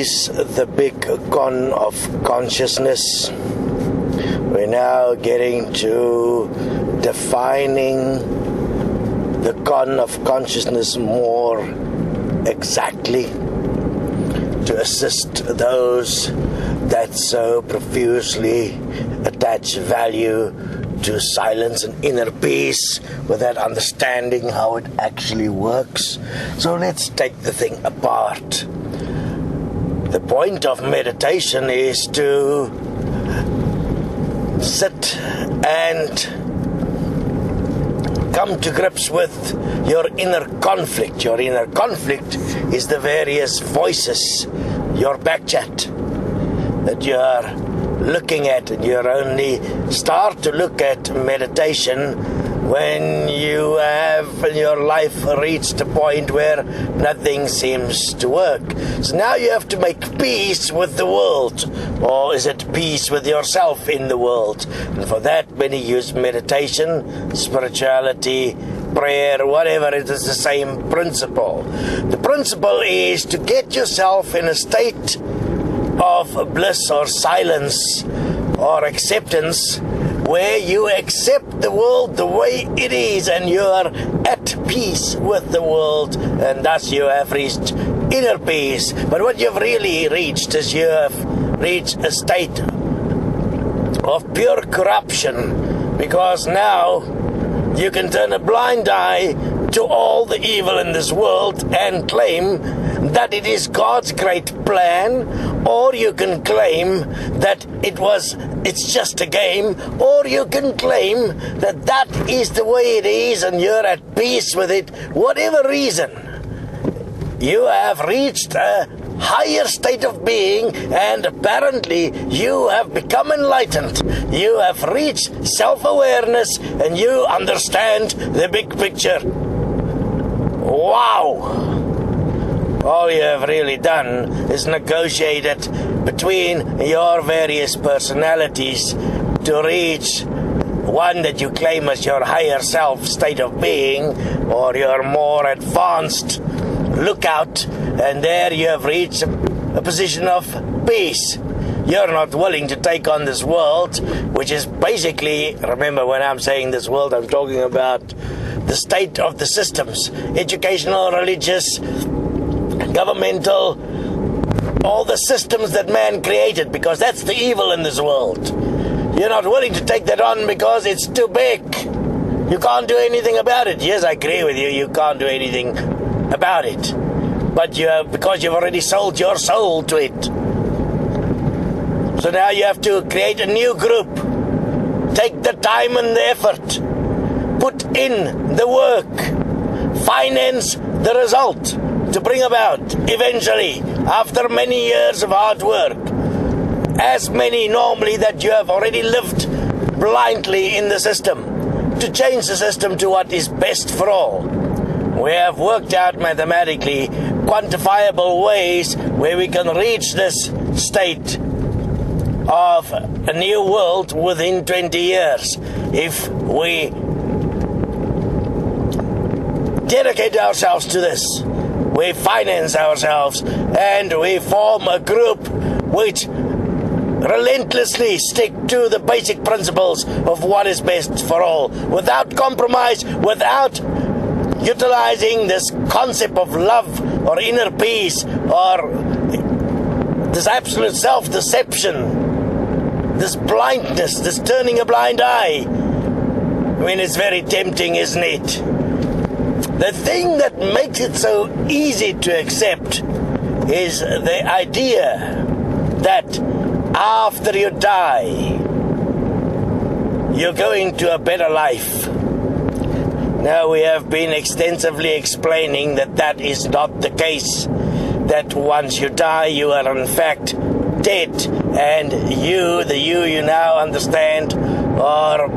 is the big con of consciousness? We're now getting to defining the con of consciousness more exactly to assist those that so profusely attach value to silence and inner peace without understanding how it actually works. So let's take the thing apart. The point of meditation is to sit and come to grips with your inner conflict. Your inner conflict is the various voices, your backchat that you are looking at, and you only start to look at meditation when you have in your life reached a point where nothing seems to work. So now you have to make peace with the world, or is it peace with yourself in the world? And for that many use meditation, spirituality, prayer, whatever. It is the same principle. The principle is to get yourself in a state of bliss or silence or acceptance, where you accept the world the way it is and you are at peace with the world, and thus you have reached inner peace. But what you've really reached is you have reached a state of pure corruption, because now you can turn a blind eye to all the evil in this world and claim that it is God's great plan, or you can claim that it's just a game, or you can claim that that is the way it is and you're at peace with it. Whatever reason, you have reached a higher state of being, and apparently you have become enlightened. You have reached self-awareness and you understand the big picture. Wow! All you have really done is negotiated between your various personalities to reach one that you claim as your higher self state of being, or your more advanced lookout, and there you have reached a position of peace. You're not willing to take on this world, which is basically, remember when I'm saying this world, I'm talking about the state of the systems, educational, religious, governmental, all the systems that man created, because that's the evil in this world. You're not willing to take that on because it's too big. You can't do anything about it. Yes, I agree with you, you can't do anything about it. But because you've already sold your soul to it. So now you have to create a new group. Take the time and the effort. Put in the work. Finance the result to bring about, eventually, after many years of hard work, as many normally that you have already lived blindly in the system, to change the system to what is best for all. We have worked out mathematically quantifiable ways where we can reach this state of a new world within 20 years if we dedicate ourselves to this. We finance ourselves and we form a group which relentlessly stick to the basic principles of what is best for all, without compromise, without utilizing this concept of love or inner peace or this absolute self-deception, this blindness, this turning a blind eye. I mean, it's very tempting, isn't it? The thing that makes it so easy to accept is the idea that after you die, you're going to a better life. Now, we have been extensively explaining that that is not the case. That once you die, you are in fact dead, and the you now understand or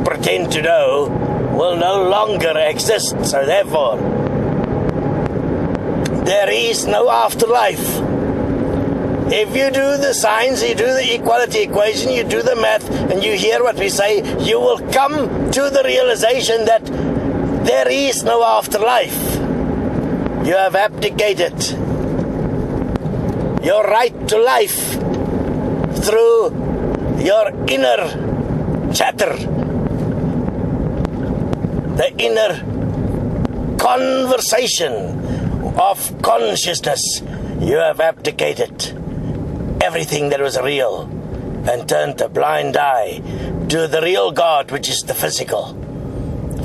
pretend to know will no longer exist. So therefore, there is no afterlife. If you do the science, you do the equality equation, you do the math, and you hear what we say, you will come to the realization that there is no afterlife. You have abdicated your right to life through your inner chatter, the inner conversation of consciousness. You have abdicated everything that was real and turned a blind eye to the real God, which is the physical,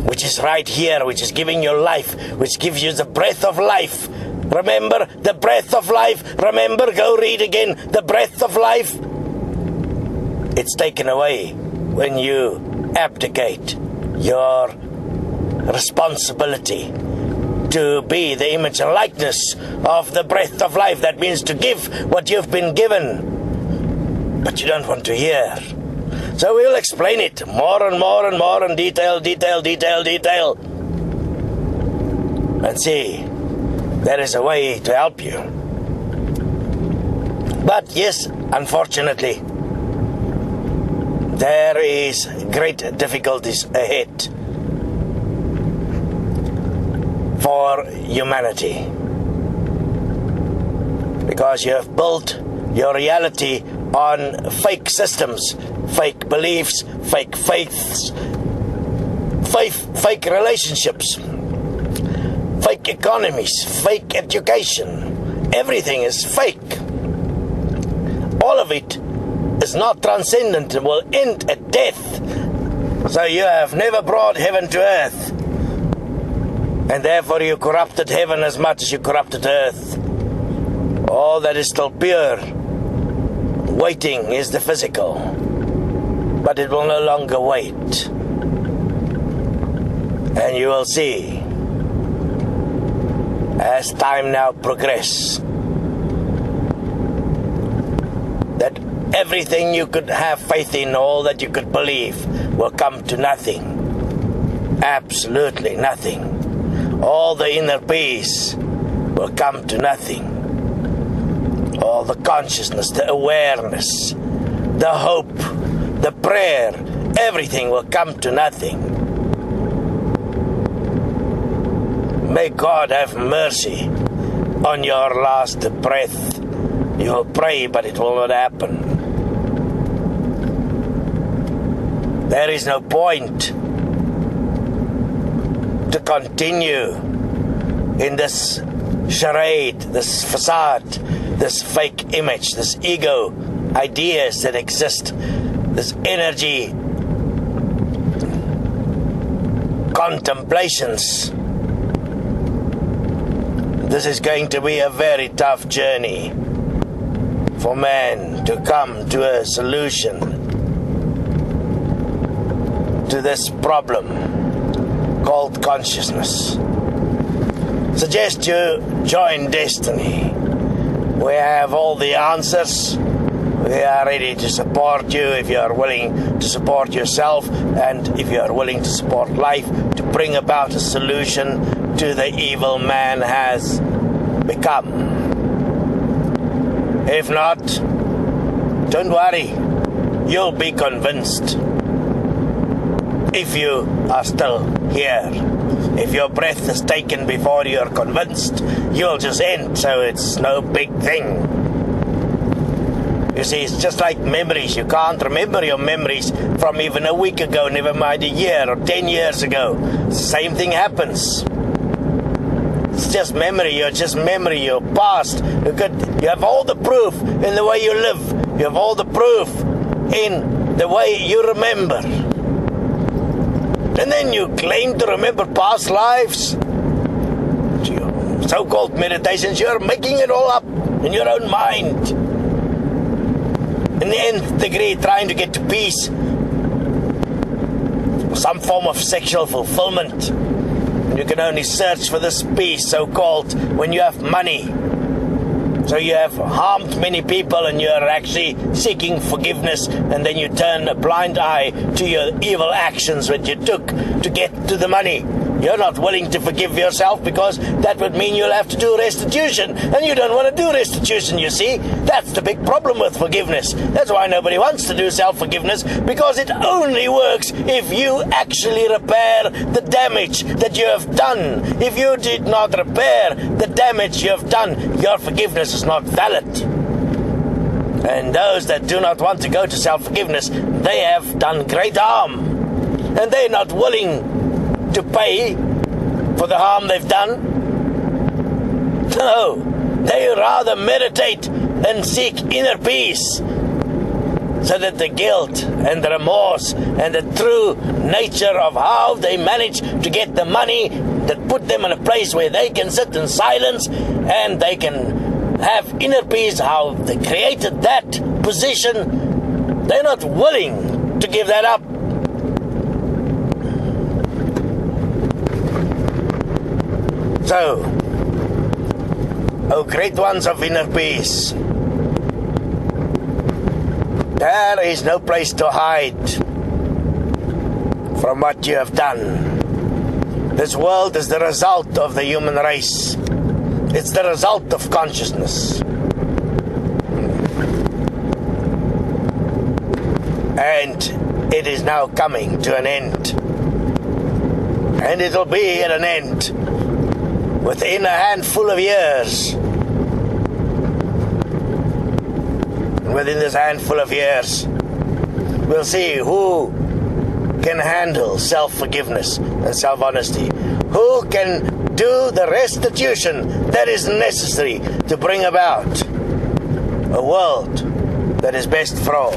which is right here, which is giving you life, which gives you the breath of life. Remember the breath of life. Remember, go read again, the breath of life. It's taken away when you abdicate your responsibility to be the image and likeness of the breath of life. That means to give what you've been given, but you don't want to hear. So we'll explain it more and more and more in detail, and see there is a way to help you. But yes, unfortunately, there is great difficulties ahead for humanity, because you have built your reality on fake systems, fake beliefs, fake faiths, fake relationships, fake economies, fake education. Everything is fake. All of it is not transcendent and will end at death. So you have never brought heaven to earth, and therefore you corrupted heaven as much as you corrupted earth. All that is still pure, waiting, is the physical, but it will no longer wait. And you will see, as time now progresses, that everything you could have faith in, all that you could believe, will come to nothing. Absolutely nothing. All the inner peace will come to nothing. All the consciousness, the awareness, the hope, the prayer, everything will come to nothing. May God have mercy on your last breath. You will pray, but it will not happen. There is no point to continue in this charade, this facade, this fake image, this ego, ideas that exist, this energy, contemplations. This is going to be a very tough journey for man to come to a solution to this problem called consciousness. Suggest you join Destiny. We have all the answers. We are ready to support you if you are willing to support yourself, and if you are willing to support life to bring about a solution to the evil man has become. If not, don't worry, you'll be convinced. If you are still here, if your breath is taken before you're convinced, you'll just end, so it's no big thing. You see, it's just like memories. You can't remember your memories from even a week ago, never mind a year or 10 years ago. Same thing happens. It's just memory. You're just memory. You're past. You have all the proof in the way you live. You have all the proof in the way you remember. And then you claim to remember past lives. So-called meditations, you're making it all up in your own mind. In the nth degree, trying to get to peace, some form of sexual fulfillment. You can only search for this peace, so-called, when you have money. So you have harmed many people and you are actually seeking forgiveness, and then you turn a blind eye to your evil actions that you took to get to the money. You're not willing to forgive yourself because that would mean you'll have to do restitution, and you don't want to do restitution, you see. That's the big problem with forgiveness. That's why nobody wants to do self-forgiveness, because it only works if you actually repair the damage that you have done. If you did not repair the damage you have done, your forgiveness is not valid. And those that do not want to go to self-forgiveness, they have done great harm. And they're not willing to pay for the harm they've done. No, they rather meditate and seek inner peace, so that the guilt and the remorse and the true nature of how they manage to get the money that put them in a place where they can sit in silence and they can have inner peace, how they created that position, they're not willing to give that up. So, oh great ones of inner peace, there is no place to hide from what you have done. This world is the result of the human race. It's the result of consciousness. And it is now coming to an end. And it'll be at an end within a handful of years. And within this handful of years, we'll see who can handle self-forgiveness and self-honesty. Who can do the restitution that is necessary to bring about a world that is best for all.